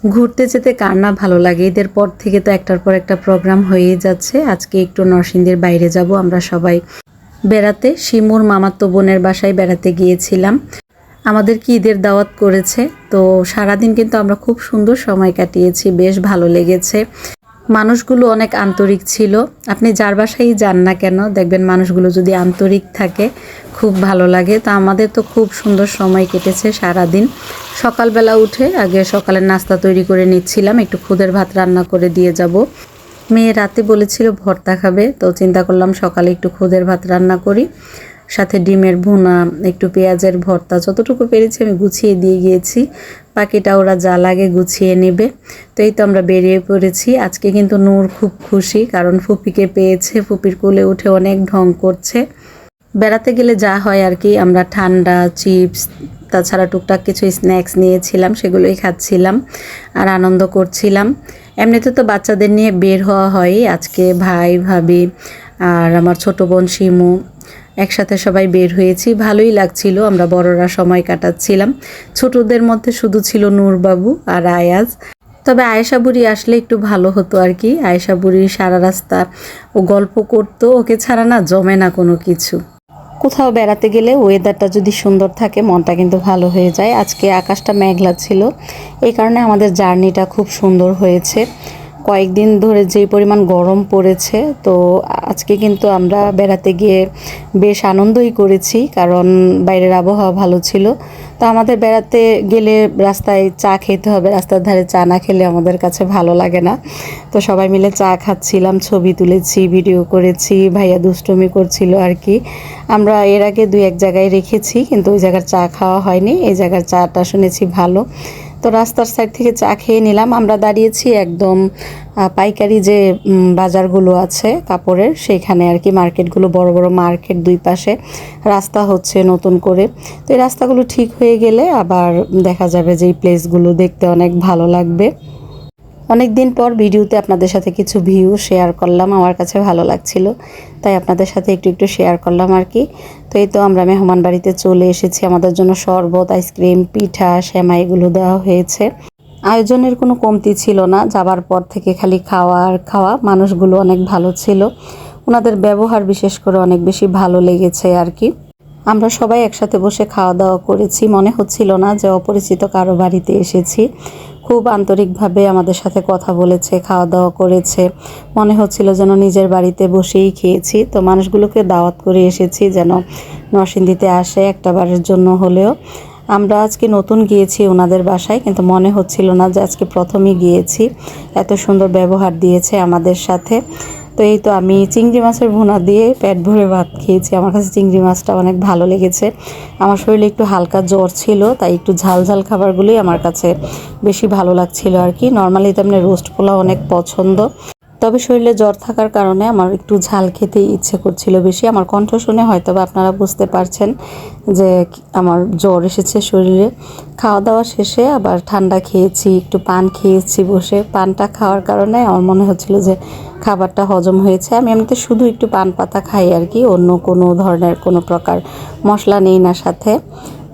ঘুরতে যেতে কার না ভালো লাগে। ঈদের পর থেকে তো একটার পর একটা প্রোগ্রাম হয়েই যাচ্ছে। আজকে একটু নরসিংদীর বাইরে যাব আমরা সবাই বেড়াতে। শিমুর মামাতো বোনের বাসায় বেড়াতে গিয়েছিলাম। আমাদের কি ঈদের দাওয়াত করেছে, তো সারাদিন কিন্তু আমরা খুব সুন্দর সময় কাটিয়েছি, বেশ ভালো লেগেছে। মানুষগুলো অনেক আন্তরিক ছিল। আপনি যার বাসায় যান না কেন, দেখবেন মানুষগুলো যদি আন্তরিক থাকে খুব ভালো লাগে। তো আমাদের তো খুব সুন্দর সময় কেটেছে সারাদিন। সকালবেলা উঠে আগে সকালের নাস্তা তৈরি করে নিচ্ছিলাম, একটু খুদের ভাত রান্না করে দিয়ে যাব। মেয়ে রাতে বলেছিল ভর্তা খাবে, তো চিন্তা করলাম সকালে একটু খুদের ভাত রান্না করি, সাথে ডিমের ভুনা, একটু পেঁয়াজের ভর্তা, যতটুকু পেরেছি আমি গুছিয়ে দিয়ে গিয়েছি। বাকিটা ওরা যা লাগে গুছিয়ে নেবে। তো এই তো আমরা বেরিয়ে পড়েছি। আজকে কিন্তু নূর খুব খুশি, কারণ ফুপিকে পেয়েছে। ফুপির কোলে উঠে অনেক ঢং করছে। বেড়াতে গেলে যা হয় আর কি, আমরা ঠান্ডা, চিপস, তাছাড়া টুকটাক কিছু স্ন্যাক্স নিয়েছিলাম, সেগুলোই খাচ্ছিলাম আর আনন্দ করছিলাম। এমনিতে তো বাচ্চাদের নিয়ে বের হওয়া হয়। আজকে ভাই, ভাবি আর আমার ছোট বোন শিমু একসাথে সবাই বের হয়েছি, ভালোই লাগছিল। আমরা বড়রা সময় কাটাচ্ছিলাম। ছোটদের মধ্যে শুধু ছিল নূরবাবু আর আয়াজ। তবে আয়েশা বুড়ি আসলে একটু ভালো হতো আর কি। আয়েশা বুড়ি সারা রাস্তা ও গল্প করতো, ওকে ছাড়া না জমে না কোনো কিছু। কোথাও বেড়াতে গেলে ওয়েদারটা যদি সুন্দর থাকে মনটা কিন্তু ভালো হয়ে যায়। আজকে আকাশটা মেঘলা ছিল, এই কারণে আমাদের জার্নিটা খুব সুন্দর হয়েছে। কয়েকদিন ধরে যেই পরিমাণ গরম পড়েছে, তো আজকে কিন্তু আমরা বেড়াতে গিয়ে বেশ আনন্দই করেছি, কারণ বাইরের আবহাওয়া ভালো ছিল। তো আমাদের বেড়াতে গেলে রাস্তায় চা খেতে হবে, রাস্তার ধারে চা না খেলে আমাদের কাছে ভালো লাগে না। তো সবাই মিলে চা খাচ্ছিলাম, ছবি তুলেছি, ভিডিও করেছি, ভাইয়া দুষ্টুমি করছিল আর কি। আমরা এর আগে দুই এক জায়গায় রেখেছি, কিন্তু ওই জায়গার চা খাওয়া হয়নি, এই জায়গার চাটা শুনেছি ভালো। তো রাস্তার সাইড থেকে চা খেয়ে নিলাম। আমরা দাঁড়িয়েছি একদম পাইকারি যে বাজারগুলো আছে কাপড়ের, সেইখানে আর কি। মার্কেটগুলো বড় বড় মার্কেট, দুই পাশে রাস্তা হচ্ছে নতুন করে। তো এই রাস্তাগুলো ঠিক হয়ে গেলে আবার দেখা যাবে যে এই প্লেসগুলো দেখতে অনেক ভালো লাগবে। অনেক দিন পর ভিডিওতে আপনাদের সাথে কিছু ভিউ শেয়ার করলাম, আমার কাছে ভালো লাগছিল, তাই আপনাদের সাথে একটু একটু শেয়ার করলাম আর কি। তো এই তো আমরা মেহমান বাড়িতে চলে এসেছি। আমাদের জন্য শরবত, আইসক্রিম, পিঠা, সেমাই এগুলো দেওয়া হয়েছে। আয়োজনের কোনো কমতি ছিল না। যাবার পর থেকে খালি খাওয়া আর খাওয়া। মানুষগুলো অনেক ভালো ছিল, ওনাদের ব্যবহার বিশেষ করে অনেক বেশি ভালো লেগেছে আর কি। আমরা সবাই একসাথে বসে খাওয়া দাওয়া করেছি, মনে হচ্ছিল না যে অপরিচিত কারো বাড়িতে এসেছি। খুব আন্তরিকভাবে আমাদের সাথে কথা বলেছে, খাওয়া দাওয়া করেছে, মনে হচ্ছিল যেন নিজের বাড়িতে বসেই খেয়েছি। তো মানুষগুলোকে দাওয়াত করে এসেছি যেন নরসিংদীতে আসে একটা বারের জন্য হলেও। আমরা আজকে নতুন গিয়েছি ওনাদের বাসায়, কিন্তু মনে হচ্ছিল না যে আজকে প্রথমই গিয়েছি। এত সুন্দর ব্যবহার দিয়েছে আমাদের সাথে। তো এই তো আমি চিংড়ি মাছের ভুনা দিয়ে পেট ভরে ভাত খেয়েছি। আমার কাছে চিংড়ি মাছটা অনেক ভালো লেগেছে। আমার শরীরে একটু হালকা জ্বর ছিল, তাই একটু ঝাল ঝাল খাবারগুলোই আমার কাছে বেশি ভালো লাগছিল আর কি। নর্মালি তো এমনি রোস্ট পোলাও অনেক পছন্দ, তবে শরীরে জ্বর থাকার কারণে আমার একটু ঝাল খেতেই ইচ্ছে করছিল বেশি। আমার কণ্ঠ শুনে হয়তো বা আপনারা বুঝতে পারছেন যে আমার জ্বর এসেছে শরীরে। খাওয়া দাওয়া শেষে আবার ঠান্ডা খেয়েছি, একটু পান খেয়েছি বসে। পানটা খাওয়ার কারণে আমার মনে হচ্ছিল যে খাবারটা হজম হয়েছে। আমি এমনিতে শুধু একটু পান পাতা খাই আর কি, অন্য কোনো ধরনের কোনো প্রকার মশলা নেই না সাথে।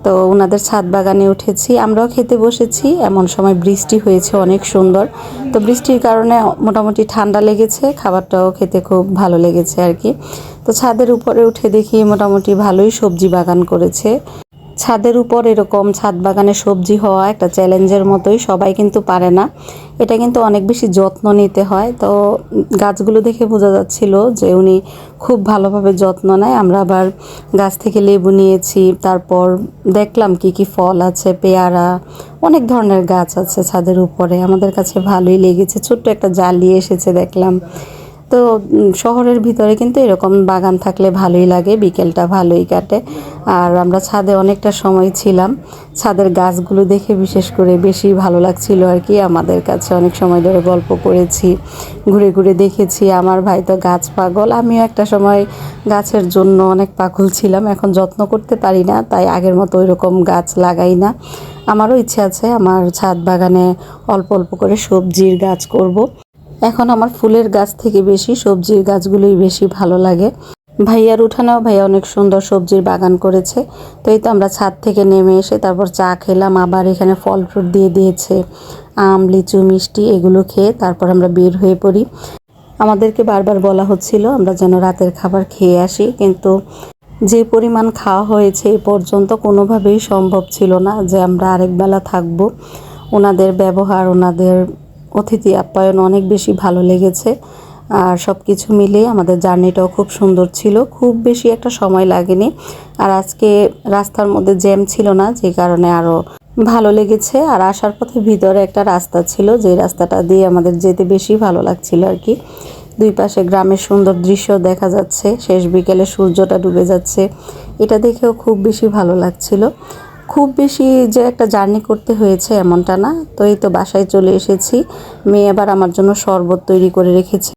তো ওনাদের ছাদ বাগানে উঠেছি, আমরাও খেতে বসেছি। এমন সময় বৃষ্টি হয়েছে অনেক সুন্দর। তো বৃষ্টির কারণে মোটামুটি ঠান্ডা লেগেছে, খাবারটাও খেতে খুব ভালো লেগেছে আর কি। তো ছাদের উপরে উঠে দেখি মোটামুটি ভালোই সবজি বাগান করেছে। ছাদের উপর এরকম ছাদ বাগানে সবজি হওয়া একটা চ্যালেঞ্জের মতোই, সবাই কিন্তু পারে না। এটা কিন্তু অনেক বেশি যত্ন নিতে হয়। তো গাছগুলো দেখে বোঝা যাচ্ছিল যে উনি খুব ভালোভাবে যত্ন নেয়। আমরা আবার গাছ থেকে লেবু নিয়েছি, তারপর দেখলাম কি কি ফল আছে, পেয়ারা, অনেক ধরনের গাছ আছে ছাদের উপরে। আমাদের কাছে ভালোই লেগেছে। ছোট্ট একটা জালি এসেছে দেখলাম। তো শহরের ভিতরে কিন্তু এরকম বাগান থাকলে ভালোই লাগে, বিকেলটা ভালোই কাটে। আর আমরা ছাদে অনেকটা সময় ছিলাম। ছাদের গাছগুলো দেখে বিশেষ করে বেশি ভালো লাগছিল আর কি। আমাদের কাছে অনেক সময় ধরে গল্প করেছি, ঘুরে ঘুরে দেখেছি। আমার ভাই তো গাছ পাগল, আমিও একটা সময় গাছের জন্য অনেক পাগল ছিলাম। এখন যত্ন করতে পারি না, তাই আগের মতো ওইরকম গাছ লাগাই না। আমারও ইচ্ছে আছে আমার ছাদ বাগানে অল্প অল্প করে সবজির গাছ করব। এখন আমার ফুলের গাছ থেকে বেশি সবজির গাছগুলোই বেশি ভালো লাগে। ভাইয়ার উঠানেও ভাইয়া অনেক সুন্দর সবজির বাগান করেছে। তো এই তো আমরা ছাদ থেকে নেমে এসে তারপর চা খেলাম, আবার এখানে ফল ফ্রুট দিয়ে দিয়েছে। আম, লিচু, মিষ্টি এগুলো খেয়ে তারপর আমরা বের হয়ে পড়ি। আমাদেরকে বারবার বলা হচ্ছিল আমরা যেন রাতের খাবার খেয়ে আসি, কিন্তু যে পরিমাণ খাওয়া হয়েছে এ পর্যন্ত কোনোভাবেই সম্ভব ছিল না যে আমরা আরেক বেলা থাকবো। ওনাদের ব্যবহার, ওনাদের অতিথি আপ্যায়ন অনেক বেশি ভালো লেগেছে। আর সব কিছু মিলিয়ে আমাদের জার্নিটাও খুব সুন্দর ছিল, খুব বেশি একটা সময় লাগেনি। আর আজকে রাস্তার মধ্যে জ্যাম ছিল না, যে কারণে আরও ভালো লেগেছে। আর আসার পথে ভিতরে একটা রাস্তা ছিল, যে রাস্তাটা দিয়ে আমাদের যেতে বেশি ভালো লাগছিল আর কি। দুই পাশে গ্রামের সুন্দর দৃশ্য দেখা যাচ্ছে, শেষ বিকেলে সূর্যটা ডুবে যাচ্ছে, এটা দেখেও খুব বেশি ভালো লাগছিল। খুব বেশি যে একটা জার্নি করতে হয়েছে এমনটা না। তো এই তো বাসায় চলে এসেছি। মেয়ে আবার আমার জন্য শরবত তৈরি করে রেখেছে।